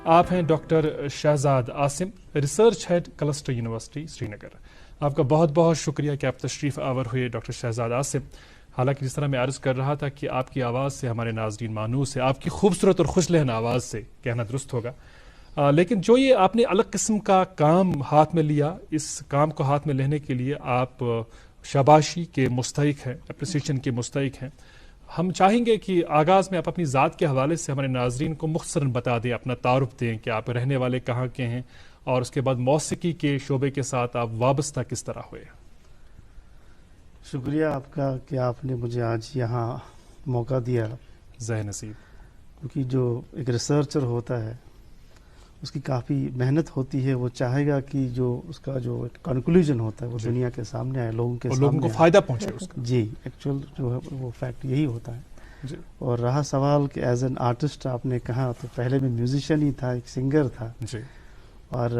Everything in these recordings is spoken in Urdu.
آپ ہیں doctor Shehzad Asim, research head cluster university Srinagar. آپ کا بہت بہت شکریہ کہ آپ تشریف آور ہوئے ڈاکٹر شہزاد عاصم۔ حالانکہ جس طرح میں عرض کر رہا تھا کہ آپ کی آواز سے ہمارے ناظرین مانوس ہے، آپ کی خوبصورت اور خوش لہن آواز سے کہنا درست ہوگا، لیکن جو یہ آپ نے الگ قسم کا کام ہاتھ میں لیا، اس کام کو ہاتھ میں لینے کے لیے آپ شاباشی کے مستحق ہیں، اپریسیشن کے مستحق ہیں۔ ہم چاہیں گے کہ آغاز میں آپ اپنی ذات کے حوالے سے ہمارے ناظرین کو مختصراً بتا دیں، اپنا تعارف دیں کہ آپ رہنے والے کہاں کے ہیں، اور اس کے بعد موسیقی کے شعبے کے ساتھ آپ وابستہ کس طرح ہوئے۔ شکریہ آپ کا کہ آپ نے مجھے آج یہاں موقع دیا۔ ذہ نصیب، کیونکہ جو ایک ریسرچر ہوتا ہے اس کی کافی محنت ہوتی ہے، وہ چاہے گا کہ جو اس کا جو ایک کنکلوژن ہوتا ہے وہ دنیا کے سامنے آئے، لوگوں کے سامنے، لوگوں کو فائدہ پہنچے اس کا۔ جی، ایکچوئل جو ہے وہ فیکٹ یہی ہوتا ہے۔ جی۔ اور رہا سوال کہ ایز این آرٹسٹ آپ نے کہا، تو پہلے میں میوزیشین ہی تھا، ایک سنگر تھا، جی، اور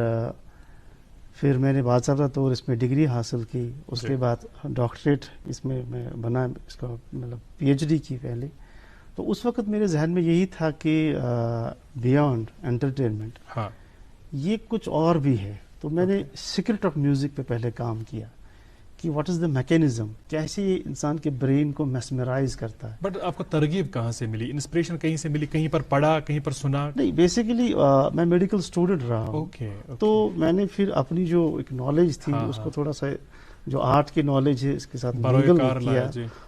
پھر میں نے باضابطہ طور اس میں ڈگری حاصل کی، اس کے بعد ڈاکٹریٹ اس میں بنا، اس کا مطلب پی ایچ ڈی کی پہلے۔ تو اس وقت میرے ذہن میں یہی تھا کہ بیانڈ انٹرٹینمنٹ ہاں، یہ کچھ اور بھی ہے۔ تو میں نے سیکرٹ آف میوزک پہ پہلے کام کیا کہ واٹ از دا میکینزم، کیسے یہ انسان کے برین کو میسمرائز کرتا ہے۔ بٹ آپ کو ترغیب کہاں سے ملی؟ انسپریشن کہیں سے ملی؟ کہیں پر پڑھا، کہیں پر سنا؟ نہیں، بیسیکلی میں میڈیکل اسٹوڈنٹ رہا ہوں، تو میں نے پھر اپنی جو ایک نالج تھی اس کو تھوڑا سا جو آرٹ کی نالج ہے اس کے ساتھ منگل کیا،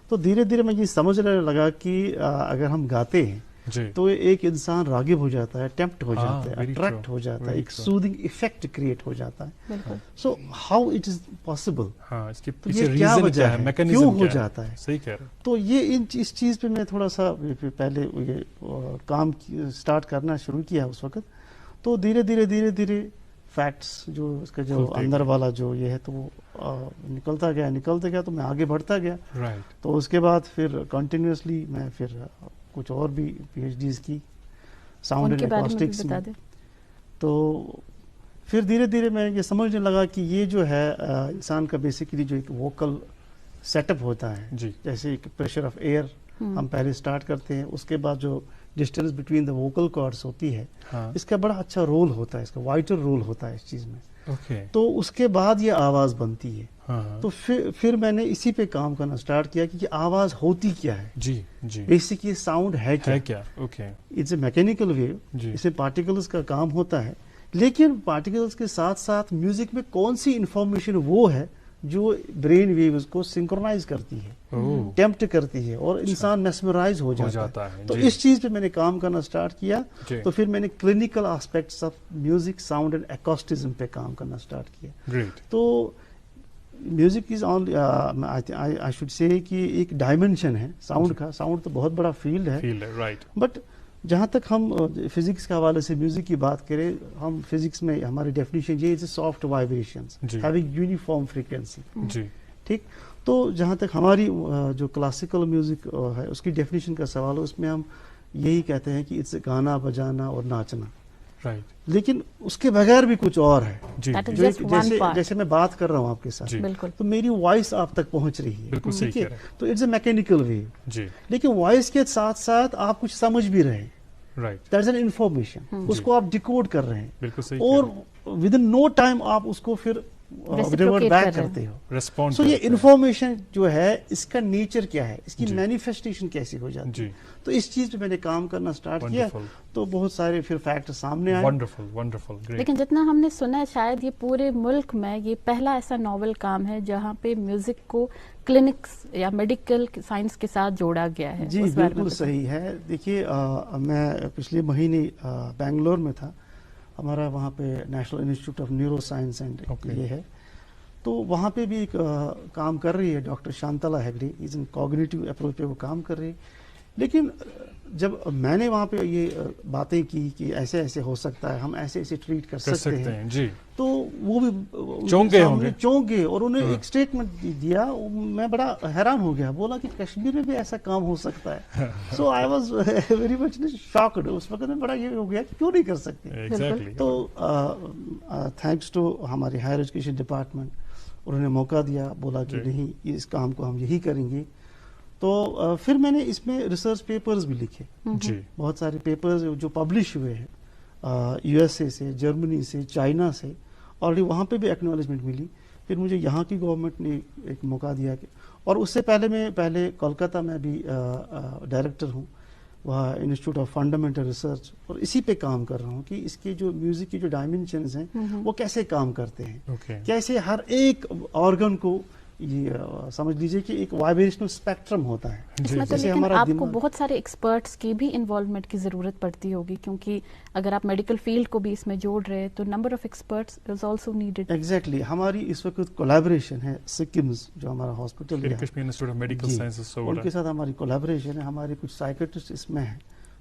تو دھیرے دھیرے میں یہ سمجھنے لگا کہ اگر ہم گاتے ہیں تو ایک انسان راغب ہو جاتا ہے، ٹیمپٹ ہو جاتا ہے، اٹریکٹ ہو جاتا ہے، ایک سوذنگ ایفیکٹ کریٹ ہو جاتا ہے۔ So how it is possible, یہ کیا وجہ ہے، کیوں ہو جاتا ہے؟ صحیح کہہ رہے ہیں۔ تو یہ اس چیز پہ میں تھوڑا سا پہلے یہ کام سٹارٹ کرنا شروع کیا اس وقت۔ تو دھیرے دھیرے فیکٹس جو اس کا جو اندر والا جو یہ ہے تو وہ نکلتا گیا تو میں آگے بڑھتا گیا۔ تو اس کے بعد پھر کنٹینیوسلی میں پھر کچھ اور بھی پی ایچ ڈیز کی ساؤنڈ اینڈ اکوسٹکس میں۔ تو پھر دھیرے دھیرے میں یہ سمجھنے لگا کہ یہ جو ہے انسان کا بیسیکلی جو ایک ووکل سیٹ اپ ہوتا ہے، جیسے ایک پریشر آف ایئر ہم پہلے سٹارٹ کرتے ہیں، اس کے بعد جو distance between the vocal cards ہوتی ہے، اس کا بڑا اچھا رول ہوتا ہے، اس کا وائٹل رول ہوتا ہے اس چیز میں۔ تو اس کے بعد یہ آواز بنتی ہے۔ تو پھر میں نے اسی پہ کام کرنا سٹارٹ کیا کہ آواز ہوتی کیا ہے، بیسک یہ ساؤنڈ ہے کیا۔ اٹس اے میکینیکل ویو، اس میں پارٹیکلز کا کام ہوتا ہے، لیکن پارٹیکلز کے ساتھ ساتھ میوزک میں کون سی انفارمیشن وہ ہے جو برین ویوز کو سنکرونائز کرتی ہے، ٹیمپٹ کرتی ہے، اور انسان میسمرائز ہو جاتا ہے۔ تو اس چیز پہ میں نے کام کرنا سٹارٹ کیا۔ تو پھر میں نے clinical aspects of music, sound and acousticism پہ کام کرنا سٹارٹ کیا۔ تو music is on, I should say کہ ایک ڈائمینشن ہے ساؤنڈ کا۔ ساؤنڈ تو بہت بڑا فیلڈ ہے، بٹ جہاں تک ہم فزکس کے حوالے سے میوزک کی بات کریں، ہم فزکس میں ہماری ڈیفینیشن یہ ہے soft vibrations having uniform frequency, ٹھیک۔ تو جہاں تک ہماری جو کلاسیکل میوزک ہے اس کی ڈیفینیشن کا سوال ہے، اس میں ہم یہی کہتے ہیں کہ اٹس گانا بجانا اور ناچنا، لیکن اس کے بغیر بھی کچھ اور ہے، جیسے میں بات کر رہا ہوں آپ کے ساتھ، تو میری وائس آپ تک پہنچ رہی ہے، ٹھیک ہے، تو اٹس اے میکینیکل ویو، لیکن وائس کے ساتھ ساتھ آپ کچھ سمجھ بھی رہے ہیں، دیٹس این انفارمیشن، اس کو آپ ڈیکوڈ کر رہے ہیں، اور ود ان نو ٹائم آپ اس کو پھر ریورٹ بیک کرتے ہو۔ سو یہ انفارمیشن جو ہے اس کا نیچر کیا ہے، اس کی مینیفیسٹیشن کیسی ہو جاتی ہے، تو اس چیز پہ میں نے کام کرنا سٹارٹ کیا، تو بہت سارے پھر فیکٹ سامنے آئے۔ لیکن جتنا ہم نے سنا ہے شاید یہ پورے ملک میں یہ پہلا ایسا ناول کام ہے جہاں پہ میوزک کو کلینکس یا میڈیکل سائنس کے ساتھ جوڑا گیا ہے۔ جی بالکل صحیح ہے۔ دیکھیے میں پچھلے مہینے بنگلور میں تھا، ہمارا وہاں پہ national institute of neuro science and یہ ہے، تو وہاں پہ بھی ایک کام کر رہی ہے doctor Shantala Hegde, is in cognitive approach پہ وہ کام کر رہی ہے۔ لیکن جب میں نے وہاں پہ یہ باتیں کی کہ ایسے ایسے ہو سکتا ہے، ہم ایسے ایسے ٹریٹ کر سکتے ہیں، تو وہ بھی چونک گئے، اور انہوں نے ایک اسٹیٹمنٹ دیا، میں بڑا حیران ہو گیا، بولا کہ کشمیر میں بھی ایسا کام ہو سکتا ہے۔ So I was very much shocked, اس وقت میں بڑا یہ ہو گیا کہ کیوں نہیں کر سکتے۔ تو تھینکس ٹو ہماری ہائر ایجوکیشن ڈپارٹمنٹ، انہوں نے موقع دیا، بولا کہ نہیں اس کام کو ہم یہی کریں گے۔ تو پھر میں نے اس میں ریسرچ پیپرز بھی لکھے، بہت سارے پیپرز جو پبلش ہوئے ہیں، USA سے, جرمنی سے, چائنا سے, آلریڈی وہاں پہ بھی ایکنالجمنٹ ملی. پھر مجھے یہاں کی گورنمنٹ نے ایک موقع دیا کہ, اور اس سے پہلے میں کولکتہ میں بھی ڈائریکٹر ہوں وہاں انسٹیٹیوٹ آف فنڈامنٹل ریسرچ, اور اسی پہ کام کر رہا ہوں کہ اس کے جو میوزک کی جو ڈائمینشنز ہیں وہ کیسے کام کرتے ہیں, کیسے ہر ایک آرگن کو یہ سمجھ لیجئے کہ ایک وائبریشنل اسپیکٹرم ہوتا ہے. اس میں تو لیکن آپ کو بہت سارے ایکسپرٹس کی بھی انوالومنٹ کی ضرورت پڑتی ہوگی, کیونکہ اگر آپ میڈیکل فیلڈ کو بھی اس میں جوڑ رہے ہیں تو number of experts is also needed. Exactly, ہماری اس وقت کولیبریشن ہے سکمز جو ہمارا ہاسپٹل ہے, Kashmir Institute of Medical Sciences, ان کے ساتھ ہماری کولیبریشن ہے. ہمارے کچھ سائیکٹرسٹ اس میں ہیں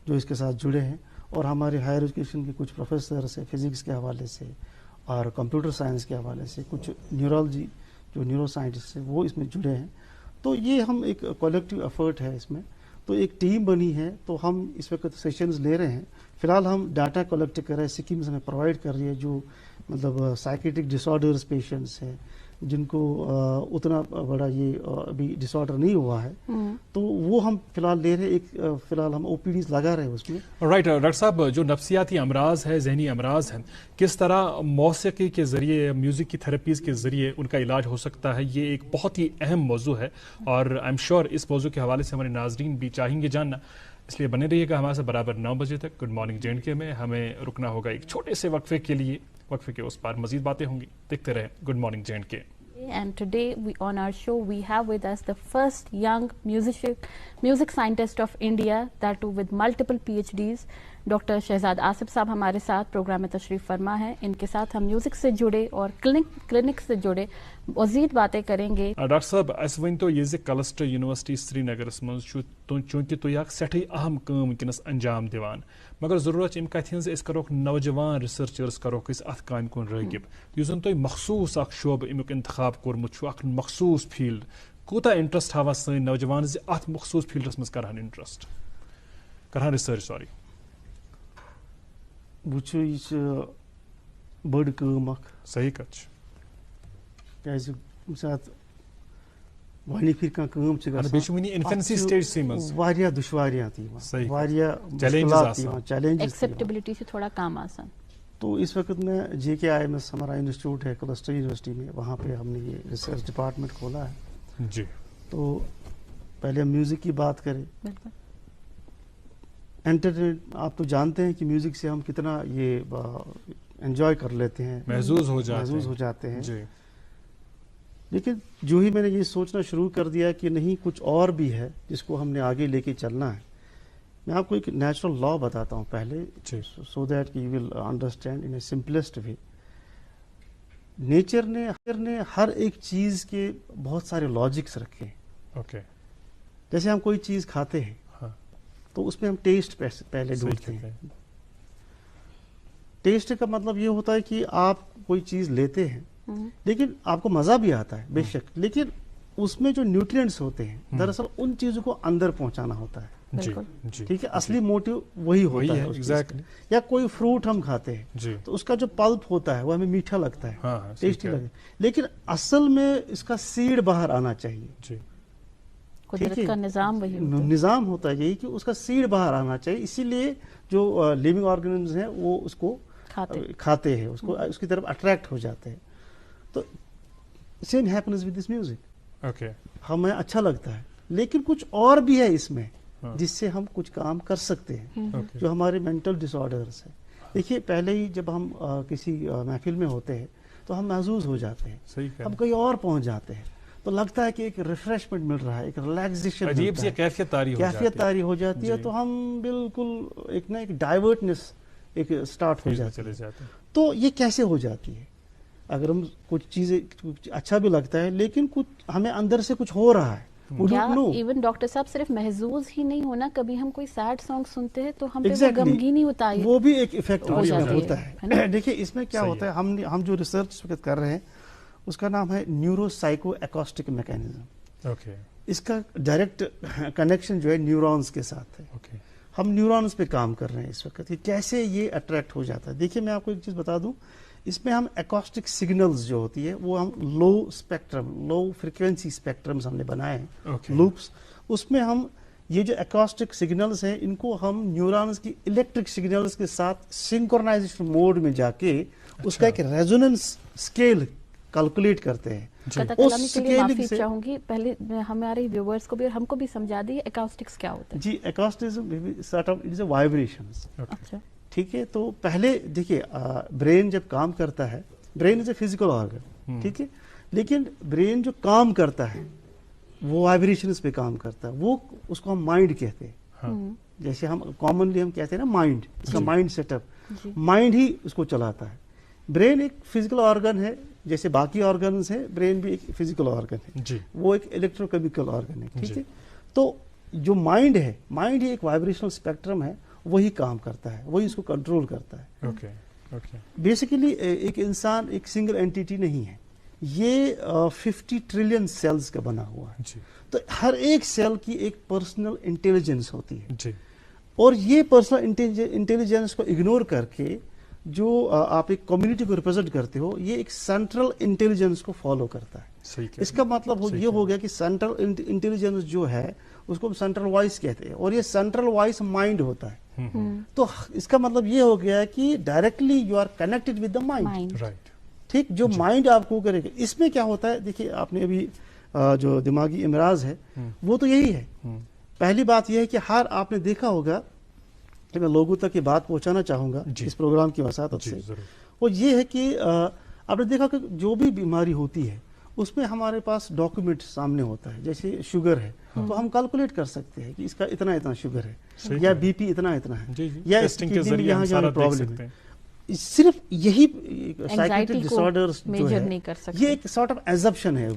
جو اس کے ساتھ جڑے ہیں, اور ہمارے ہائر ایجوکیشن کے کچھ پروفیسرس ہیں فزکس کے حوالے سے اور کمپیوٹر سائنس کے حوالے سے, کچھ نیورولوجی جو نیورو سائنٹسٹ ہیں وہ اس میں جڑے ہیں. تو یہ ہم ایک کولیکٹیو ایفرٹ ہے اس میں, تو ایک ٹیم بنی ہے. تو ہم اس وقت سیشنز لے رہے ہیں. فی الحال ہم ڈاٹا کلیکٹ کر رہے ہیں, سکمز ہمیں پرووائڈ کر رہی ہے جو مطلب سائیکیٹرک ڈس آرڈرز پیشنٹس ہیں جن کو اتنا بڑا یہ ابھی ڈس آرڈر نہیں ہوا ہے, تو وہ ہم فی الحال لے رہے ہیں. ایک فی الحال ہم او پی ڈیز لگا رہے ہیں اس میں. رائٹ ڈاکٹر صاحب, جو نفسیاتی امراض ہے, ذہنی امراض ہیں, کس طرح موسیقی کے ذریعے, میوزک کی تھراپیز کے ذریعے ان کا علاج ہو سکتا ہے, یہ ایک بہت ہی اہم موضوع ہے, اور آئی ایم شیور اس موضوع کے حوالے سے ہمارے ناظرین بھی چاہیں گے جاننا. اس لیے بنے رہیے گا ہمارے ساتھ برابر 9 بجے تک. گڈ مارننگ جے اینڈ کے میں ہمیں رکنا ہوگا ایک چھوٹے سے وقفے کے لیے. وقفے کے اس پار مزید باتیں ہوں گی, دیکھتے رہیں گڈ مارننگ جے اینڈ کے. And today on our show we have with us the first young music scientist of India, that too with multiple PhDs. Doctor Shahzad Asif صاحب ہمارے ساتھ پروگرام میں تشریف فرما ہے. ان کے ساتھ ہم میوزک سے جڑے اور کلینک سے جڑے مزید باتیں کریں گے. ڈاکٹر صاحب اس ون تو یہ کلسٹر یونیورسٹی سری نگرس من چونکہ تھی اخ سٹھے اہم کام ونکس انجام دیوان, مگر ضرورت ام کتھ ہز اس کروک نوجوان ریسرچرز کروک اس ات کام کن راغب. اس زن تھی مخصوص اخ شعبہ امیک انتخاب کورمت اخ مخصوص فیلڈ, کوتا انٹرسٹ ہاوان سن نوجوان ات مخصوص فیلڈس مز کرہن انٹرسٹ کرہن ریسرچ سوری. وچھو یہ بڑ کام اخ صحیح کچھ کیازِ سات وانی پھر کانٛہہ کٲم چھِ گژھان بیٚیہِ چھُ وٕنہِ انفینسی سٹیج سی منٛز واریاہ دُشواریاں تہِ صحیح یِوان واریاہ چیلنجز مُشکلات آسان یِوان چیلنجز ایکسیپٹیبلٹی سے تھوڑا کام آسان. تو اس وقت میں JKIMS ہمارا انسٹیٹیوٹ ہے کلسٹر یونیورسٹی میں, وہاں پہ ہم نے یہ ریسرچ ڈپارٹمنٹ کھولا ہے. جی تو پہلے ہم میوزک کی بات کریں. بالکل انٹرٹینمنٹ آپ تو جانتے ہیں کہ میوزک سے ہم کتنا یہ انجوائے کر لیتے ہیں, محظوظ ہو جاتے ہیں. جی لیکن جو ہی میں نے یہ سوچنا شروع کر دیا کہ نہیں کچھ اور بھی ہے جس کو ہم نے آگے لے کے چلنا ہے. میں آپ کو ایک نیچرل لا بتاتا ہوں پہلے, so that you will understand in a simplest way. Nature نے ہر ایک چیز کے بہت سارے لاجکس رکھے ہیں. اوکے جیسے ہم کوئی چیز کھاتے ہیں تو اس میں ہم ٹیسٹ پہلے ڈھونڈتے ہیں. ٹیسٹ کا مطلب یہ ہوتا ہے کہ آپ کوئی چیز لیتے ہیں لیکن آپ کو مزہ بھی آتا ہے بے شک, لیکن اس میں جو نیوٹرینٹس ہوتے ہیں دراصل ان چیزوں کو اندر پہنچانا ہوتا ہے. ٹھیک ہے, اصلی موٹیو وہی ہوتا ہے. یا کوئی فروٹ ہم کھاتے ہیں تو اس کا جو پلپ ہوتا ہے وہ ہمیں میٹھا لگتا ہے, ٹیسٹی لگتا ہے, لیکن اصل میں اس کا سیڈ باہر آنا چاہیے. قدرت کا نظام ہوتا ہے یہی کہ اس کا سیڈ باہر آنا چاہیے. اسی لیے جو لیونگ آرگنزمز ہیں وہ اس کو کھاتے ہیں, اس کی طرف اٹریکٹ ہو جاتے ہیں. تو same happens with this music. ہمیں اچھا لگتا ہے لیکن کچھ اور بھی ہے اس میں جس سے ہم کچھ کام کر سکتے ہیں, جو ہمارے مینٹل ڈس آرڈرس ہیں. دیکھیے پہلے ہی جب ہم کسی محفل میں ہوتے ہیں تو ہم محظوظ ہو جاتے ہیں, ہم کہیں اور پہنچ جاتے ہیں تو لگتا ہے کہ ایک ریفریشمنٹ مل رہا ہے, ایک ریلیکسیشن, عجیب سی کیفیت طاری ہو جاتی ہے. تو ہم بالکل ایک ڈائیورٹنس ایک سٹارٹ ہو جاتی ہے. تو یہ کیسے ہو جاتی ہے؟ اگر ہم کچھ چیزیں اچھا بھی لگتا ہے لیکن کچھ ہمیں اندر سے کچھ ہو رہا ہے. ایون ڈاکٹر صاحب صرف محظوظ ہی نہیں ہونا, کبھی ہم کوئی سیڈ سانگ سنتے ہیں تو ہم پہ وہ غمگینی ہوتا ہے, وہ بھی ایک ایفیکٹ ہوتا ہے. دیکھیے اس میں کیا ہوتا ہے, ہم جو ریسرچ کر رہے ہیں اس کا نام ہے نیورو سائیکو ایکوسٹک میکینزم. اس کا ڈائریکٹ کنیکشن جو ہے نیورونز کے ساتھ ہے. ہم نیورونز پہ کام کر رہے ہیں اس وقت کہ کیسے یہ اٹریکٹ ہو جاتا ہے. دیکھیے میں آپ کو ایک چیز بتا دوں, اس میں ہم ایکوسٹک سگنلز جو ہوتی ہے وہ ہم لو فریکوینسی اسپیکٹرمز ہم نے بنائے ہیں, لوپس. اس میں ہم یہ جو ایکوسٹک سگنلز ہیں ان کو ہم نیورونز کی الیکٹرک سگنلز کے ساتھ سنکرونائزیشن موڈ میں جا کے اس کا ایک ریزوننس اسکیل کیلکولیٹ کرتے ہیں. قطع کلامی کے لیے معافی چاہوں گی، پہلے ہمارے ویورز کو بھی اور ہم کو بھی سمجھا دیے اکاؤسٹکس کیا ہوتا ہے. جی acoustics is sort of it is a vibrations. اچھا ٹھیک ہے، تو پہلے دیکھیے برین جب کام کرتا ہے، brain is a physical organ, ٹھیک ہے، لیکن برین جو کام کرتا ہے وہ وائبریشنز پہ کام کرتا ہے، وہ اس کو ہم مائنڈ کہتے ہیں. جیسے ہم کامنلی ہم کہتے ہیں نا مائنڈ، اس کا مائنڈ سیٹ اپ، مائنڈ ہی اس کو چلاتا ہے. برین ایک فزیکل آرگن ہے جیسے باقی آرگنز ہیں، برین بھی ایک فزیکل آرگن ہے، وہ ایک الیکٹرو کیمیکل آرگن ہے. ٹھیک ہے، تو جو مائنڈ ہے، مائنڈ ہی ایک وائبریشنل اسپیکٹرم ہے، وہی کام کرتا ہے، وہی اس کو کنٹرول کرتا ہے. بیسیکلی ایک انسان ایک سنگل اینٹیٹی نہیں ہے، یہ 50 ٹریلین سیلز کا بنا ہوا ہے. تو ہر ایک سیل کی ایک پرسنل انٹیلیجنس ہوتی ہے، اور یہ پرسنل انٹیلیجنس کو اگنور کر کے جو آپ ایک کمیونٹی کو ریپرزینٹ کرتے ہو، یہ ایک سینٹرل انٹیلیجنس کو فالو کرتا ہے. اس کا مطلب یہ ہو گیا کہ سینٹرل انٹیلیجنس جو ہے اس کو ہم سینٹرل وائس کہتے ہیں، اور یہ سینٹرل وائس مائنڈ ہوتا ہے. تو اس کا مطلب یہ ہو گیا کہ directly you are connected with the mind. ٹھیک، جو مائنڈ آپ کو کرے گا. اس میں کیا ہوتا ہے، دیکھیے آپ نے ابھی جو دماغی امراض ہے وہ تو یہی ہے. پہلی بات یہ ہے کہ آپ نے دیکھا ہوگا کہ میں لوگوں تک یہ بات پہنچانا چاہوں گا اس پروگرام کی وساطت سے، وہ یہ ہے کہ آپ نے دیکھا کہ جو بھی بیماری ہوتی ہے اس میں ہمارے پاس ڈاکومنٹ سامنے ہوتا ہے. جیسے شوگر ہے تو ہم کیلکولیٹ کر سکتے ہیں کہ اس کا اتنا شوگر ہے، یا بی پی اتنا ہے، یا اس کی یہاں پرابلم ہے. صرف یہی سائیکیٹرک ڈسارڈرز جو ہے یہ ایک سارٹ آف ایزمپشن ہے.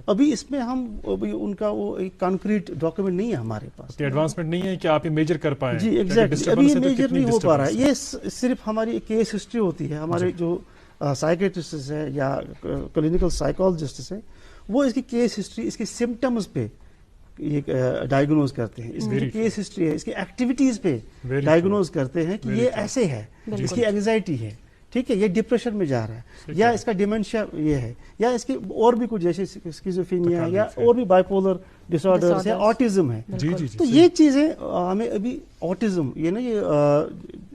ابھی اس میں ہم ان کا وہ ایک کانکریٹ ڈاکومنٹ نہیں ہے ہمارے پاس، ایڈوانسمنٹ نہیں ہے کہ آپ یہ میجر کر پائیں. جی ایگزیکٹلی، ابھی یہ میجر نہیں ہو پا رہا ہے. یہ صرف ہماری ایک کیس ہسٹری ہوتی ہے. ہمارے جو سائیکیٹرسٹ ہیں یا کلینکل سائیکالوجسٹ ہیں، وہ اس کی کیس ہسٹری، اس کے سمٹمز پہ ڈائیگنوز کرتے ہیں. اس کی کیس ہسٹری ہے، اس کی ایکٹیویٹیز پہ ڈائیگنوز کرتے ہیں کہ یہ ایسے ہے، اس کی اینگزائٹی ہے، ٹھیک ہے، یہ ڈپریشن میں جا رہا ہے، یا اس کا ڈیمنشیا یہ ہے، یا اس کی اور بھی کچھ جیسے اسکیزوفرینیا یا اور بھی بائیپولر ڈسارڈرز یا آٹزم ہے. تو یہ چیزیں ہمیں ابھی آٹزم یہ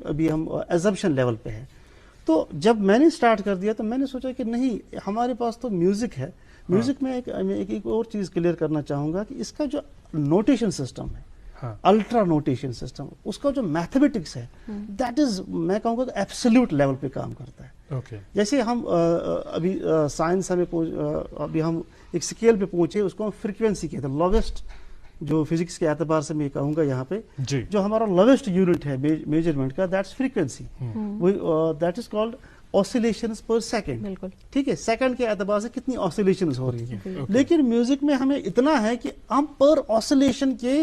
ابھی ہم ایزمپشن لیول پہ ہے. تو جب میں نے اسٹارٹ کر دیا تو میں نے سوچا کہ نہیں، ہمارے پاس تو میوزک ہے. میوزک میں ایک اور چیز کلیئر کرنا چاہوں گا کہ اس کا جو نوٹیشن سسٹم ہے، الٹرا نوٹیشن سسٹم، اس کا جو میتھمیٹکس ہے دیٹ از، میں کہوں گا ایبسلیوٹ لیول پہ کام کرتا ہے. جیسے ہم ابھی سائنس ابھی ہم ایک اسکیل پہ پہنچے، اس کو ہم فریکوینسی کہتے ہیں. لویسٹ جو فزکس کے اعتبار سے میں کہوں گا یہاں پہ جو ہمارا لویسٹ یونٹ ہے میجرمنٹ کا، that's frequency, that is called oscillations per second. ٹھیک ہے، سیکنڈ کے اعتبار سے کتنی oscillations ہو رہی ہیں. لیکن میوزک میں ہمیں اتنا ہے کہ ہم پر oscillation کے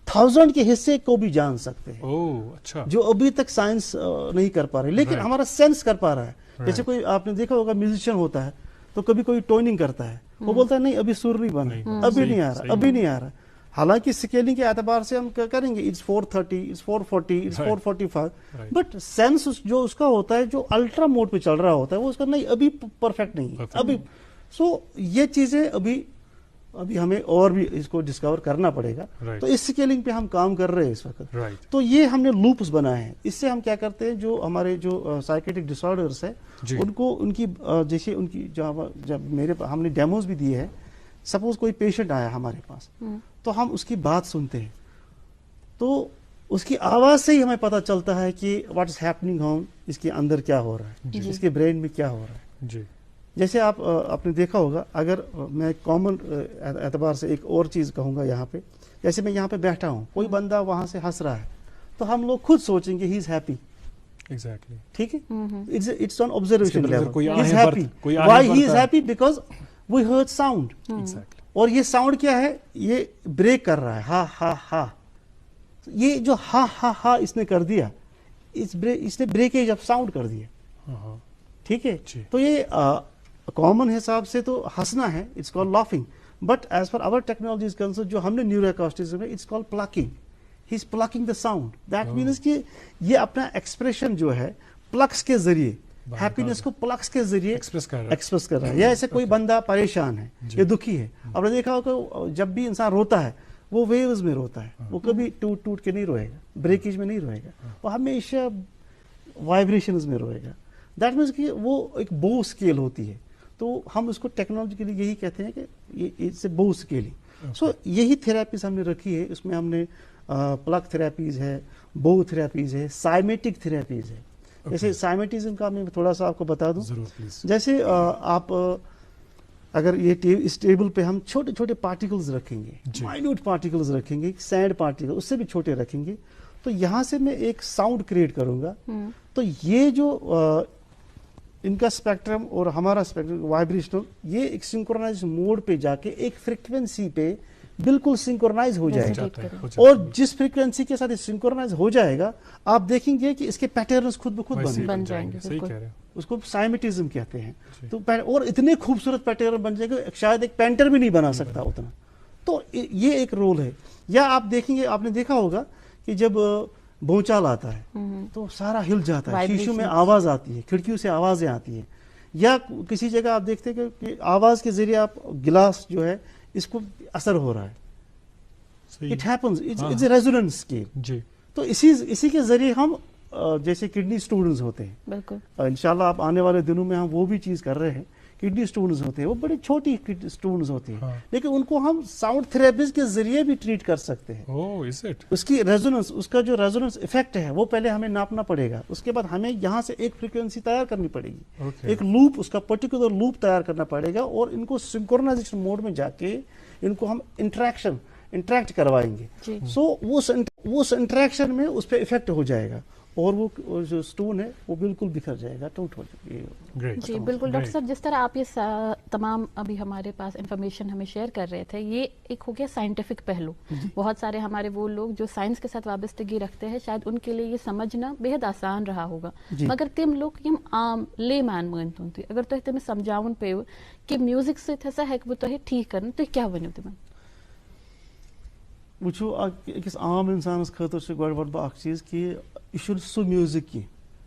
1000 کے حصے کو بھی جان سکتے ہیں، جو ابھی تک سائنس نہیں کر پا رہی، لیکن ہمارا سینس کر پا رہا ہے. جیسے کوئی آپ نے دیکھا ہوگا میوزیشین ہوتا ہے تو کبھی کوئی ٹوننگ کرتا ہے، وہ بولتا ہے نہیں ابھی سر نہیں بنا، ابھی نہیں آ رہا، ابھی نہیں آ رہا. حالانکہ اسکیلنگ کے اعتبار سے ہم کریں گے it's 430، it's 440، it's 445، but sense جو اس کا ہوتا ہے جو الٹرا موڈ پہ چل رہا ہوتا ہے وہ اس کا نہیں، ابھی پرفیکٹ نہیں ہے ابھی. سو یہ چیزیں ابھی ہمیں اور بھی اس کو ڈسکور کرنا پڑے گا. تو اس اسکیلنگ پہ ہم کام کر رہے ہیں اس وقت. تو یہ ہم نے لوپس بنائے ہیں. اس سے ہم کیا کرتے ہیں، جو ہمارے جو سائیکیٹرک ڈسارڈرس ہے ان کو ان کی جیسے ان کی جب ہم نے ڈیموز بھی دیے ہیں. سپوز کوئی پیشنٹ آیا ہمارے پاس تو ہم اس کی بات سنتے ہیں، تو اس کی آواز سے ہی ہمیں پتہ چلتا ہے کہ واٹ از ہیپننگ ہوم، اس کے اندر کیا ہو رہا ہے، اس کے برین میں کیا ہو رہا ہے. جیسے آپ نے دیکھا ہوگا، اگر میں کامن اعتبار سے ایک اور چیز کہوں گا یہاں پہ، جیسے میں یہاں پہ بیٹھا ہوں، کوئی بندہ وہاں سے ہنس رہا ہے تو ہم لوگ خود سوچیں گے ہی از ہیپی. ٹھیک ہے، it's on observation level. He is happy. Why he is happy? Because we heard sound. اور یہ ساؤنڈ کیا ہے، یہ بریک کر رہا ہے، ہا ہا ہا. یہ جو ہا ہا ہا اس نے کر دیا، اس نے بریکیج آف ساؤنڈ کر دیا. ٹھیک ہے، تو یہ کامن حساب سے تو ہنسنا ہے، it's call laughing. But as per our technology is concern, جو ہم نے نیورو ایکوسٹکزم ہے، it's call plucking. He is plucking the sound. That means کہ یہ اپنا ایکسپریشن جو ہے پلکس کے ذریعے، ہیپینس کو پلکس کے ذریعے ایکسپریس کر رہا ہے. یا ایسے کوئی بندہ پریشان ہے یا دکھی ہے، آپ نے دیکھا ہوگا جب بھی انسان روتا ہے وہ ویوز میں روتا ہے, وہ کبھی ٹوٹ ٹوٹ کے نہیں روئے گا, بریکیج میں نہیں روئے گا, وہ ہمیشہ وائبریشنز میں روئے گا. دیٹ مینس کہ وہ ایک بو اسکیل ہوتی ہے, تو ہم اس کو ٹیکنالوجی کے لیے یہی کہتے ہیں کہ اٹس اے بو اسکیلنگ. سو یہی تھراپیز ہم نے رکھی ہے, اس میں ہم نے پلک تھراپیز ہے, بو تھراپیز ہے, سائمیٹک تھراپیز ہے. جیسے سائمیٹزم کا میں تھوڑا سا آپ کو بتا دوں, جیسے آپ اگر یہ اس ٹیبل پہ ہم چھوٹے چھوٹے پارٹیکلز رکھیں گے, مائنیوٹ پارٹیکلز رکھیں گے, سینڈ پارٹیکل اس سے بھی چھوٹے رکھیں گے, تو یہاں سے میں ایک ساؤنڈ کریٹ کروں گا, تو یہ جو ان کا اسپیکٹرم اور ہمارا اسپیکٹرم وائبریشنل, یہ ایک سنکرونائز موڈ پہ جا کے ایک فریکوینسی پہ بالکل سنکرونائز ہو جائے گا, اور جس فریکوینسی کے ساتھ سنکرونائز ہو جائے گا آپ دیکھیں گے کہ اس کے پیٹرنز خود بخود بن جائیں گے. اس کو سائمیٹزم کہتے ہیں. تو اور اتنے خوبصورت پیٹرن بن جائے گا شاید ایک پینٹر بھی نہیں بنا سکتا اتنا. تو یہ ایک رول ہے. یا آپ دیکھیں گے, آپ نے دیکھا ہوگا کہ جب بھونچال آتا ہے تو سارا ہل جاتا ہے, شیشوں میں آواز آتی ہے, کھڑکیوں سے آوازیں آتی ہیں, یا کسی جگہ آپ دیکھتے ہیں کہ آواز کے ذریعے آپ گلاس جو ہے اس کو اثر ہو رہا ہے. It happens, it's a resonance scale. تو اسی کے ذریعے ہم جیسے کڈنی اسٹونز ہوتے ہیں, بالکل انشاءاللہ آپ آنے والے دنوں میں ہم وہ بھی چیز کر رہے ہیں. کڈنی اسٹونز ہوتے ہیں, وہ بڑی چھوٹی اسٹونز ہوتی ہیں, لیکن ان کو ہم ساؤنڈ تھراپیز کے ذریعے بھی ٹریٹ کر سکتے ہیں. اس کی ریزوننس, اس کا جو ریزوننس افیکٹ ہے وہ پہلے ہمیں ناپنا پڑے گا. اس کے بعد ہمیں یہاں سے ایک فریکوینسی تیار کرنی پڑے گی, ایک لوپ, اس کا پرٹیکولر لوپ تیار کرنا پڑے گا, اور ان کو سنکرونائزیشن موڈ میں جا کے ان کو ہم انٹریکٹ کروائیں گے. سو وہ انٹریکشن میں اس پہ افیکٹ ہو جائے گا, اور وہ جو اسٹون ہے وہ بالکل بکھر جائے گا, ٹوٹ ہو جائے گا. جی بالکل ڈاکٹر صاحب, جس طرح آپ یہ تمام ابھی ہمارے پاس انفارمیشن ہمیں شیئر کر رہے تھے, یہ ایک ہو گیا سائنٹیفک پہلو. بہت سارے ہمارے وہ لوگ جو سائنس کے ساتھ وابستگی رکھتے ہیں, شاید ان کے لیے یہ سمجھنا بہت آسان رہا ہوگا, مگر تم لوگ یم عام لے مان مانتون تھی, اگر تو تمہیں سمجھاؤن پہ کہ میوزک سے ہسا ہیکو تہ ٹھیک کرنا, تو کیا ونو تمن؟ وچھو اکس عام انسانس خاطر سے گۄڈٕ وَنہٕ بہٕ اکھ چیز کہ یہ چھُنہٕ سُہ میوزک کی,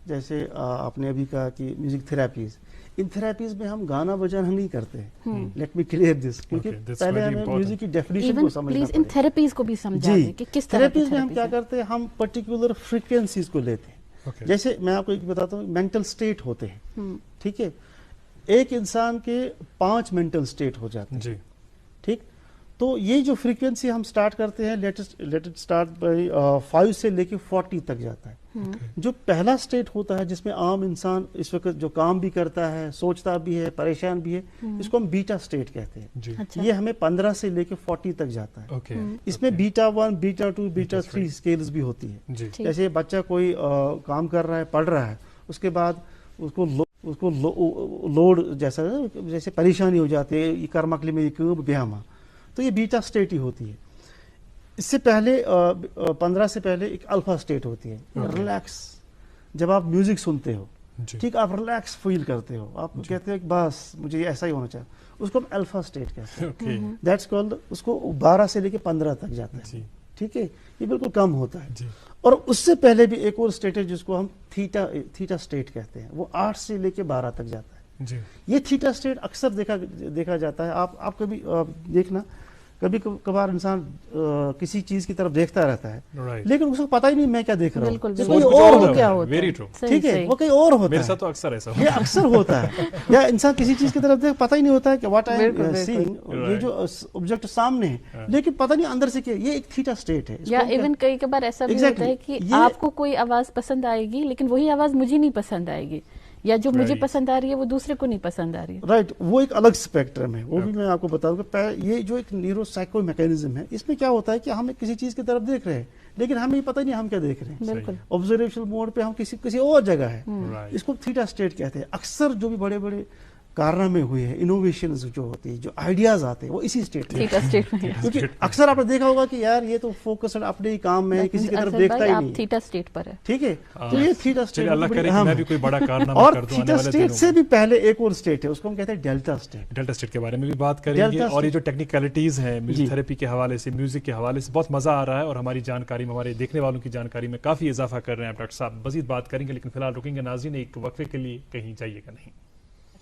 جیسے آپ نے ابھی کہا کہ میوزک تھراپیز, ان تھراپیز میں ہم گانا بجانا نہیں کرتے ہیں. لیٹ می کلیئر دس, کیونکہ پہلے ہمیں میوزک کی ڈیفینیشن کو سمجھنا پلیز ان تھراپیز کو بھی سمجھا دیں کہ کس طرح تھراپیز میں ہم کیا کرتے ہیں, ہم پرٹیکولر فریکوینسیز کو لیتے ہیں. جیسے میں آپ کو ایک بتاتا ہوں, مینٹل اسٹیٹ ہوتے ہیں, ٹھیک ہے, ایک انسان کے 5 مینٹل اسٹیٹ ہو جاتے ہیں, ٹھیک. تو یہ جو فریکوینسی ہم سٹارٹ کرتے ہیں, لیٹ اٹ اسٹارٹ بائی 5 سے لے کے 40 تک جاتا ہے. جو پہلا سٹیٹ ہوتا ہے جس میں عام انسان اس وقت جو کام بھی کرتا ہے, سوچتا بھی ہے, پریشان بھی ہے, اس کو ہم بیٹا سٹیٹ کہتے ہیں. یہ ہمیں 15 سے لے کے 40 تک جاتا ہے. اس میں بیٹا 1, بیٹا 2, بیٹا 3 اسکیلز بھی ہوتی ہیں. جیسے بچہ کوئی کام کر رہا ہے, پڑھ رہا ہے, اس کے بعد اس کو لوڈ جیسے پریشانی ہو جاتی ہے, یہ کر مکلی میں یہ کام بیہما, تو یہ بیٹا سٹیٹ ہی ہوتی ہے. اس سے پہلے 15 سے پہلے ایک الفا سٹیٹ ہوتی ہے, ریلیکس. جب آپ میوزک سنتے ہو, ٹھیک, آپ ریلیکس فیل کرتے ہو, آپ کہتے ہو کہ بس مجھے یہ ایسا ہی ہونا چاہیے, اس کو ہم الفا سٹیٹ کہتے ہیں. دیٹس کالڈ, اس کو 12 سے لے کے 15 تک جاتا ہے, ٹھیک ہے, یہ بالکل کم ہوتا ہے. اور اس سے پہلے بھی ایک اور سٹیٹ ہے جس کو ہم تھیٹا سٹیٹ کہتے ہیں, وہ 8 سے لے کے 12 تک جاتا ہے. یہ تھیٹا سٹیٹ اکثر دیکھا جاتا ہے. آپ کبھی دیکھنا, کبھی کبھار انسان کسی چیز کی طرف دیکھتا رہتا ہے, لیکن اس کو پتہ ہی نہیں میں کیا دیکھ رہا ہوں, کوئی اور ٹھیک ہے, وہ کہیں اور ہوتا ہے. یہ اکثر ہوتا ہے, یا انسان کسی چیز کی طرف پتہ ہی نہیں ہوتا ہے کہ واٹ آئی ایم سیئنگ, یہ جو آبجیکٹ سامنے ہے, لیکن پتہ نہیں اندر سے کیا, یہ ایک تھیٹا سٹیٹ ہے. یا ایون کئی بار ایسا بھی ہوتا ہے کہ آپ کو کوئی آواز پسند آئے گی, لیکن وہی آواز مجھے نہیں پسند آئے گی, یا جو مجھے پسند آ رہی ہے وہ دوسرے کو نہیں پسند آ رہی ہے. رائٹ, وہ ایک الگ اسپیکٹرم ہے, وہ بھی میں آپ کو بتا دوں گا. یہ جو ایک نیورو سائیکو میکینزم ہے, اس میں کیا ہوتا ہے کہ ہم کسی چیز کی طرف دیکھ رہے ہیں, لیکن ہمیں پتہ نہیں ہم کیا دیکھ رہے ہیں. بالکل آبزرویشنل موڈ پہ ہم کسی اور جگہ ہے, اس کو تھیٹا سٹیٹ کہتے ہیں. اکثر جو بھی بڑے بڑے کارنامے ہوئے ہیں, انوویشنز جو ہوتی ہیں, جو آئیڈیاز آتے ہیں, وہ اسی سٹیٹ میں. کیونکہ اکثر آپ نے دیکھا ہوگا کہ یار یہ تو فوکسڈ اپنے ہی کام میں, کسی کی طرف دیکھتا ہی نہیں. آپ تھیٹا سٹیٹ پر ہے, ٹھیک ہے. تو یہ تھیٹا سٹیٹ اللہ کرے کہ میں بھی کوئی بڑا کارنامہ اور کر دوں. تھیٹا سٹیٹ سے بھی پہلے ایک اور سٹیٹ ہے, اس کو ہم کہتے ہیں ڈیلٹا سٹیٹ. ڈیلٹا سٹیٹ کے بارے میں بھی بات کریں گے, اور یہ جو ٹیکنیکلٹیز ہیں میوزک تھراپی کے حوالے سے, میوزک کے حوالے سے بہت مزہ آ رہا ہے, اور ہماری جانکاری میں, ہمارے دیکھنے والوں کی جانکاری میں کافی اضافہ کر رہے ہیں ڈاکٹر صاحب. مزید بات کریں گے, لیکن فی الحال رکیں گے ناظرین ایک وقفے کے لیے, کہیں جائیے گا نہیں.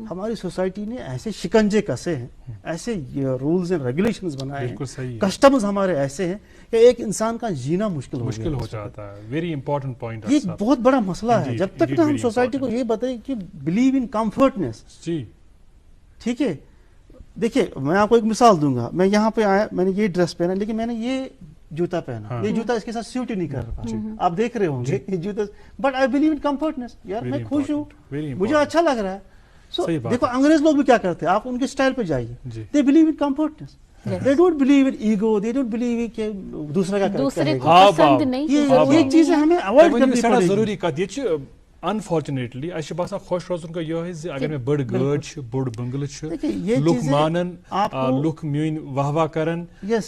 ہماری سوسائٹی نے ایسے شکنجے کسے ہیں, ایسے رولز اینڈ ریگولیشنز بنائے بالکل صحیح ہیں, ہے. کسٹمز ہمارے ایسے ہیں کہ ایک انسان کا جینا مشکل ہو جاتا ہے. Very important point. یہ بہت بڑا مسئلہ ہے. جب تک نا ہم سوسائٹی کو یہ بتائیں کہ بلیو ان کمفرٹنس. جی ٹھیک ہے, دیکھیے میں آپ کو ایک مثال دوں گا. میں یہاں پہ آیا, میں نے یہ ڈریس پہنا, لیکن میں نے یہ جوتا پہنا, یہ جوتا اس کے ساتھ سیوٹ ہی نہیں کر رہا. آپ دیکھ رہے ہوں گے یہ جوتا, بٹ آئی بلیو ان کمفرٹنس. یار میں خوش ہوں, مجھے اچھا لگ رہا ہے. سو دیکھو انگریز لوگ بھی کیا کرتے ہیں, آپ ان کے اسٹائل پہ جائیے, they believe in comfortness. They don't believe in ego, they don't believe in کہ دوسرا کا دوسرے کو پسند نہیں. یہ چیزیں ہمیں اوائڈ کرنی پڑے گی. ضروری کت یہ انفارچونیٹلی اس باسان خوش روزن کا یہ اگر میں بڑ گاڑ بوڑ بنگلہ لوک مانن, لوک میون واہ واہ کرن,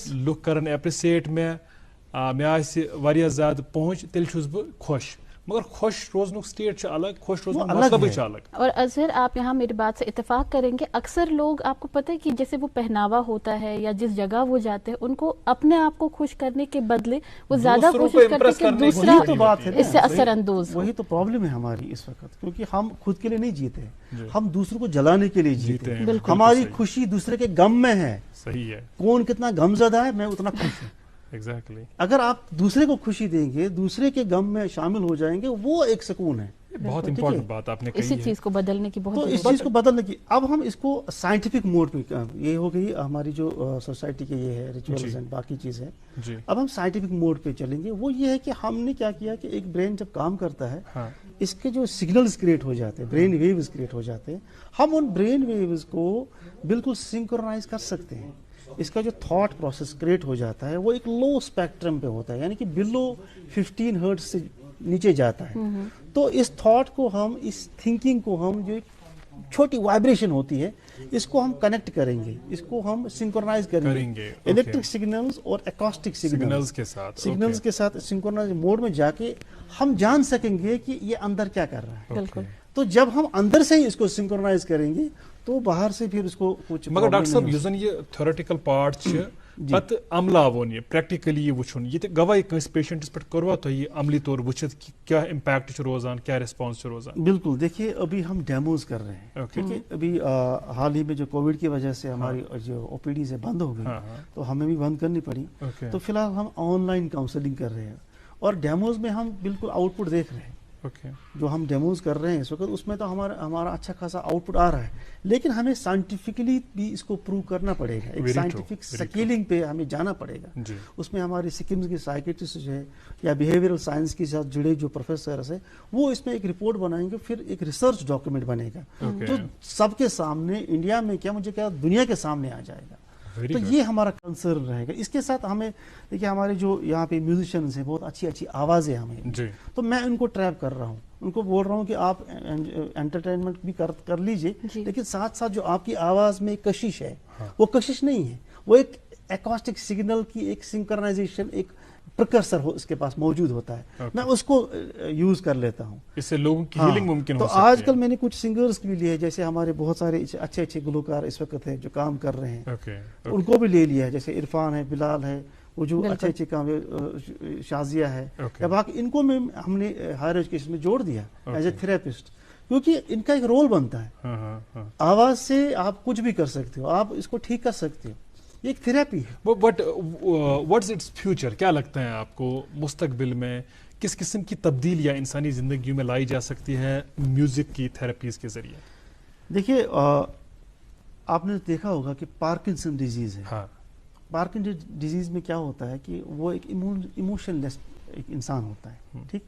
لوک کرن ایپریسیٹ میں آسہ واریاہ زیادہ پہنچ, تیل چھس بہ خوش. مگر خوش روزن سٹیٹ الگ, خوش روزن مطلب الگ. اور اظہر آپ یہاں میری بات سے اتفاق کریں گے, اکثر لوگ آپ کو پتہ ہے کہ جیسے وہ پہناوا ہوتا ہے یا جس جگہ وہ جاتے ہیں, ان کو اپنے آپ کو خوش کرنے کے بدلے وہ زیادہ کوشش کرتے ہیں کہ دوسرا اس سے اثر اندوز ہو. وہی تو پرابلم ہے ہماری اس وقت, کیونکہ ہم خود کے لیے نہیں جیتے, ہم دوسروں کو جلانے کے لیے جیتے ہیں. ہماری خوشی دوسرے کے غم میں ہے. صحیح ہے. کون کتنا غم زدہ ہے, میں اتنا خوش ہوں. Exactly. اگر آپ دوسرے کو خوشی دیں گے, دوسرے کے غم میں شامل ہو جائیں گے, وہ ایک سکون ہے. بہت امپورٹنٹ بات آپ نے کہی ہے. اسی چیز کو بدلنے کی بہت تو اس چیز کو بدلنے کی, اب ہم اس کو سائنٹیفک موڈ پہ, یہ ہو گئی ہماری جو سوسائٹی کے یہ ہے ریچولز اینڈ باقی چیزیں. اب ہم سائنٹیفک موڈ پہ چلیں گے. وہ یہ ہے کہ ہم نے کیا کیا کہ ایک برین جب کام کرتا ہے, اس کے جو سگنلز کریٹ ہو جاتے ہیں, برین ویوز کریٹ ہو جاتے ہیں, ہم ان برین ویوز کو بالکل سنکرونائز کر سکتے ہیں. اس کا جو تھاٹ پروسیس کریٹ ہو جاتا ہے وہ ایک لو اسپیکٹرم پہ ہوتا ہے, یعنی کہ بلو 15 ہرٹز سے نیچے جاتا ہے. تو اس تھاٹ کو ہم, اس تھنکنگ کو ہم, جو ایک چھوٹی وائبریشن ہوتی ہے, اس کو ہم کنیکٹ کریں گے, اس کو ہم سنکرونائز کریں گے الیکٹرک سگنلز اور اکاسٹک سگنلز کے ساتھ سنکرونائز موڈ میں جا کے ہم جان سکیں گے کہ یہ اندر کیا کر رہا ہے. بالکل. تو جب ہم اندر سے ہی اس کو سنکرونائز کریں گے تو باہر سے پھر اس کو کچھ. مگر ڈاکٹر صاحب یس یہ تھیوریٹیکل پارٹ پتہ عملاون یہ پریکٹیکلی یہ وچھن یہ گواہ کنس پیشنٹس پہ کروا تو یہ عملی طور وچھت کیا امپیکٹ روزان, کیا ریسپانس روزان. بالکل. دیکھیے ابھی ہم ڈیموز کر رہے ہیں, کیونکہ ابھی حال ہی میں جو کووڈ کی وجہ سے ہماری جو او پی ڈی سے بند ہو گئی, تو ہمیں بھی بند کرنی پڑی. تو فی الحال ہم آن لائن کاؤنسلنگ کر رہے ہیں, اور ڈیموز میں ہم بالکل آؤٹ پٹ دیکھ رہے ہیں. جو ہم ڈیموز کر رہے ہیں اس وقت, اس میں تو ہمارا اچھا خاصا آؤٹ پٹ آ رہا ہے, لیکن ہمیں سائنٹیفکلی بھی اس کو پروو کرنا پڑے گا. ایک سائنٹیفک سکیلنگ پہ ہمیں جانا پڑے گا. اس میں ہماری سکمز کے سائیکیٹرسٹ جو ہے یا بیہیویئرل سائنس کے ساتھ جڑے جو پروفیسرس ہیں, وہ اس میں ایک رپورٹ بنائیں گے, پھر ایک ریسرچ ڈاکومنٹ بنے گا جو سب کے سامنے, انڈیا میں کیا مجھے کیا دنیا کے سامنے آ جائے گا. تو یہ ہمارا کنسرن رہے گا. اس کے ساتھ ہمیں دیکھیے ہمارے جو یہاں پہ میوزیشینز ہیں, بہت اچھی اچھی آوازیں ہمیں, تو میں ان کو ٹریپ کر رہا ہوں, ان کو بول رہا ہوں کہ آپ انٹرٹینمنٹ بھی کر لیجئے, لیکن ساتھ ساتھ جو آپ کی آواز میں کشش ہے, وہ کشش نہیں ہے, وہ ایک ایکاسٹک سگنل کی ایک سنکرنائزیشن, ایک پرکرسر اس کے پاس موجود ہوتا ہے. میں اس کو یوز کر لیتا ہوں, اس سے لوگوں کی ہیلنگ ممکن ہو تو سکتی ہے. آج کل میں نے کچھ سنگرز بھی لیے, جیسے ہمارے بہت سارے اچھے اچھے گلوکار اس وقت ہیں جو کام کر رہے ہیں, ان کو بھی لے لیا ہے, جیسے عرفان ہے, بلال ہے, وہ جو اچھے اچھے کام, شازیہ ہے, یا باقی ان کو ہم نے ہائر ایجوکیشن میں جوڑ دیا ایز اے تھراپسٹ, کیونکہ ان کا ایک رول بنتا ہے. آواز سے آپ کچھ بھی کر سکتے ہو, آپ اس کو ٹھیک کر سکتے ہو, یہ ایک تھراپی ہے. بٹ واٹس اٹس فیوچر, کیا لگتا ہے آپ کو مستقبل میں کس قسم کی تبدیلیاں انسانی زندگی میں لائی جا سکتی ہے میوزک کی تھراپیز کے ذریعے؟ دیکھیے آپ نے دیکھا ہوگا کہ پارکنسن ڈیزیز ہے. پارکنسن ڈیزیز میں کیا ہوتا ہے کہ وہ ایک ایموشن لیس ایک انسان ہوتا ہے, ٹھیک,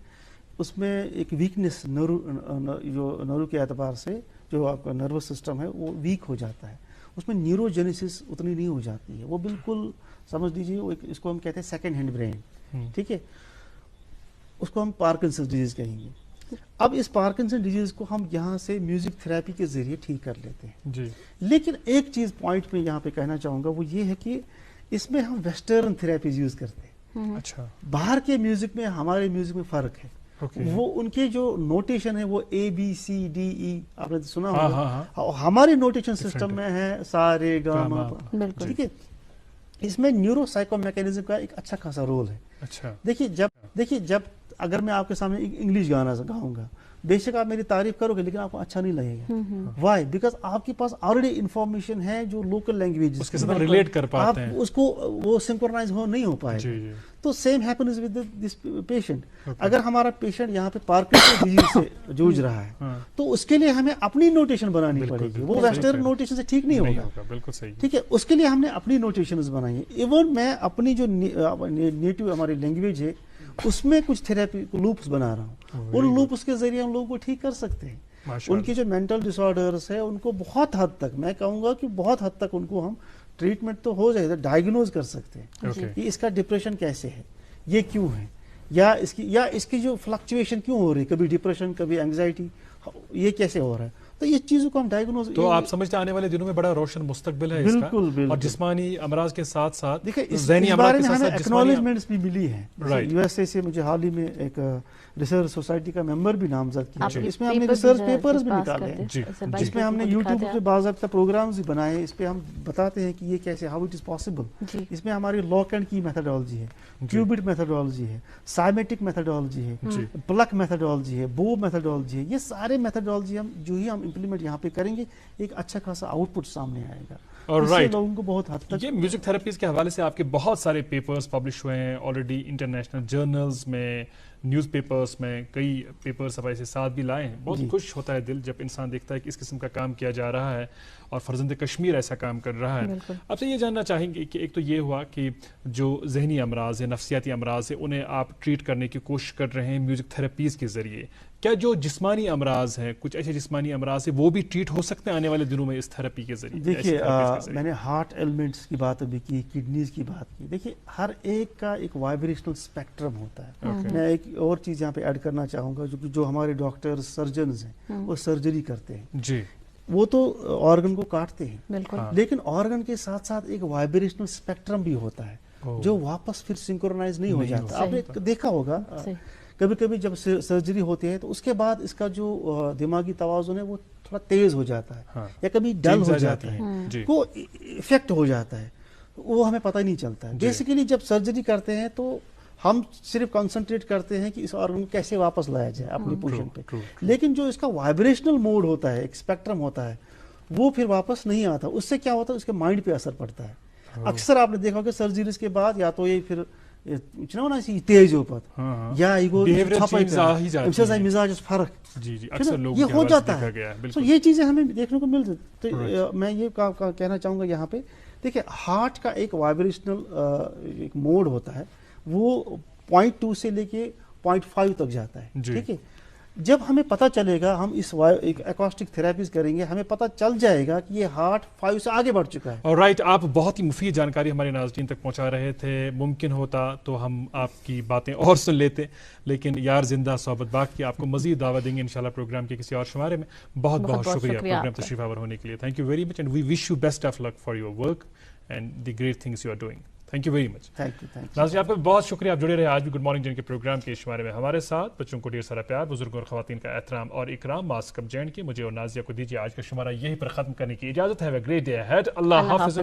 اس میں ایک ویکنیس نرو کے اعتبار سے جو آپ کا نروس سسٹم ہے وہ ویک ہو جاتا ہے, اس میں نیوروجینیسس اتنی نہیں ہو جاتی ہے, وہ بالکل سمجھ لیجیے اس کو ہم کہتے ہیں سیکنڈ ہینڈ برین, ٹھیک ہے, اس کو ہم پارکنسن ڈیزیز کہیں گے. اب اس پارکنسن ڈیزیز کو ہم یہاں سے میوزک تھراپی کے ذریعے ٹھیک کر لیتے ہیں. لیکن ایک چیز پوائنٹ میں یہاں پہ کہنا چاہوں گا, وہ یہ ہے کہ اس میں ہم ویسٹرن تھراپیز یوز کرتے ہیں. اچھا, باہر کے میوزک میں ہمارے میوزک میں فرق ہے. وہ ان کے جو نوٹیشن ہے وہ اے بی سی ڈی ای, آپ نے سنا ہوگا, ہمارے نوٹیشن سسٹم میں ہے سا رے گا ما پا, ٹھیک ہے. اس میں نیورو سائیکو میکینزم کا ایک اچھا خاصا رول ہے. دیکھیے جب اگر میں آپ کے سامنے ایک انگلش گانا گاؤں گا بے شک آپ میری تعریف کرو گے لیکن آپ کو اچھا نہیں لگے گا. وائی؟ بیکاز آپ کے پاس آلریڈی انفارمیشن ہے جو لوکل لینگویج اس کے ساتھ ریلیٹ کر پاتے ہیں, آپ اس کو وہ سنکرونائز نہیں ہو پائے گا. تو same happens with this patient. اگر ہمارا پیشنٹ یہاں پہ پارکنسن ڈیزیز سے جوجھ رہا ہے تو اس کے لیے ہمیں اپنی نوٹیشن بنانی پڑے گی, وہ ویسٹرن نوٹیشن سے ٹھیک نہیں ہوگا. بالکل صحیح, ٹھیک ہے, اس کے لیے ہم نے اپنی نوٹیشنز بنائی ہیں. ایون میں اپنی جو نیٹو ہماری لینگویج ہے اس میں کچھ تھراپی لوپس بنا رہا ہوں. ان لوپس کے ذریعے ہم لوگوں کو ٹھیک کر سکتے ہیں. ان کی جو مینٹل ڈس آرڈرس ہے ان کو بہت حد تک, میں کہوں گا کہ بہت حد تک ان کو ہم ٹریٹمنٹ تو ہو جائے گا, ڈائگنوز کر سکتے ہیں کہ اس کا ڈپریشن کیسے ہے, یہ کیوں ہے, یا اس کی جو فلکچویشن کیوں ہو رہی ہے, کبھی ڈپریشن کبھی اینگزائٹی, یہ کیسے ہو رہا ہے. تو یہ چیزوں کو ہم ڈائگنوز. تو آپ سمجھتے ہیں آنے والے دنوں میں بڑا روشن مستقبل ہے اس کا, اور جسمانی امراض کے ساتھ ساتھ ذہنی امراض کے ساتھ ساتھ ایکنالجمنٹس بھی ملی ہیں. یو ایس اے سے مجھے حال ہی میں ایک ریسرچ سوسائٹی کا ممبر بھی نامزد کیا, اس میں ہم نے ریسرچ پیپرز بھی نکالے ہیں, جس میں ہم نے یوٹیوب پہ باضابطہ پروگرامز بھی بنائے. اس پہ ہم بتاتے ہیں کہ یہ کیسے, ہاؤ اٹ از پاسبل. اس میں ہماری لاک اینڈ کی میتھڈالوجی ہے, کیوبٹ میتھڈالوجی ہے, سائمیٹک میتھڈالوجی ہے, پلک میتھڈالوجی ہے, بو میتھڈالوجی ہے. یہ سارے میتھڈالوجی ہم جو ہی ہم امپلیمنٹ یہاں پہ کریں گے ایک اچھا خاصا آؤٹ پٹ سامنے آئے گا. لوگوں کو بہت حد تک یہ میوزک تھراپیز کے حوالے سے آپ کے بہت سارے پیپرز پبلش ہوئے ہیں آلریڈی, انٹرنیشنل جرنلز میں, نیوز پیپرز میں, کئی پیپرز اب ایسے ساتھ بھی لائے ہیں. بہت خوش ہوتا ہے دل جب انسان دیکھتا ہے کہ اس قسم کا کام کیا جا رہا ہے اور فرزند کشمیر ایسا کام کر رہا ہے. آپ سے یہ جاننا چاہیں گے کہ ایک تو یہ ہوا کہ جو ذہنی امراض ہے, نفسیاتی امراض ہے, انہیں آپ ٹریٹ کرنے کی کوشش کر رہے ہیں میوزک تھراپیز کے ذریعے. کیا جو جسمانی امراض ہیں, کچھ ایسے جسمانی امراض ہیں, وہ بھی ٹریٹ ہو سکتے ہیں آنے والے دنوں میں اس تھراپی کے ذریعے؟ دیکھیے میں نے ہارٹ ایلیمنٹس کی بات ابھی کی, کڈنیز کی بات کی. دیکھیے ہر ایک کا ایک وائبریشنل اسپیکٹرم ہوتا ہے. میں ایک اور چیز یہاں پہ ایڈ کرنا چاہوں گا, جو ہمارے ڈاکٹر سرجنز ہیں وہ سرجری کرتے ہیں جی, وہ تو آرگن کو کاٹتے ہیں, لیکن آرگن کے ساتھ ساتھ ایک وائبریشنل اسپیکٹرم بھی ہوتا ہے جو واپس پھر سنکرونائز نہیں ہو جاتا. آپ نے دیکھا ہوگا کبھی کبھی جب سرجری ہوتی ہے تو اس کے بعد اس کا جو دماغی توازن ہے وہ تھوڑا تیز ہو جاتا ہے یا کبھی ڈل ہو جاتا ہے, کو افیکٹ ہو جاتا ہے, وہ ہمیں پتہ ہی نہیں چلتا ہے. بیسیکلی جب سرجری کرتے ہیں تو ہم صرف کنسنٹریٹ کرتے ہیں کہ اس آرگن کو کیسے واپس لایا جائے اپنی پوزیشن پہ, لیکن جو اس کا وائبریشنل موڈ ہوتا ہے, ایک اسپیکٹرم ہوتا ہے, وہ پھر واپس نہیں آتا. اس سے کیا ہوتا ہے, اس کے مائنڈ پہ اثر پڑتا ہے. اکثر آپ نے دیکھا کہ سرجریز کے بعد یا تو یہ پھر تیز ہو پت یا مزاج فرق یہ ہو جاتا ہے. تو یہ چیزیں ہمیں دیکھنے کو ملتی. تو میں یہ کہنا چاہوں گا یہاں پہ, دیکھیں ہارٹ کا ایک وائبریشنل ایک موڈ ہوتا ہے, وہ 0.2 سے لے کے 0.5 تک جاتا ہے. ٹھیک ہے, جب ہمیں پتہ چلے گا, ہم اس ایکوسٹک تھراپیز کریں گے, ہمیں پتہ چل جائے گا کہ یہ ہارٹ 5 سے آگے بڑھ چکا ہے. رائٹ, آپ بہت ہی مفید جانکاری ہمارے ناظرین تک پہنچا رہے تھے. ممکن ہوتا تو ہم آپ کی باتیں اور سن لیتے, لیکن یار زندہ صحبت باقی, آپ کو مزید دعوت دیں گے انشاءاللہ پروگرام کے کسی اور شمارے میں. بہت بہت شکریہ پروگرام تشریف آور ہونے کے لیے. Thank you very much and we wish you best of luck for your work and the great things you are doing. Thank you very much. ناظرین آپ کا بہت شکریہ, آپ جڑے رہے آج بھی گڈ مارننگ جن کے پروگرام کے شمارے میں ہمارے ساتھ. بچوں کو ڈھیر سارا پیار, بزرگوں اور خواتین کا احترام اور اکرام. ماسک اپ جین کی مجھے اور نازیہ کو دیجیے آج کا شمارہ یہیں پر ختم کرنے کی اجازت ہے. Have a great day ahead. اللہ حافظ.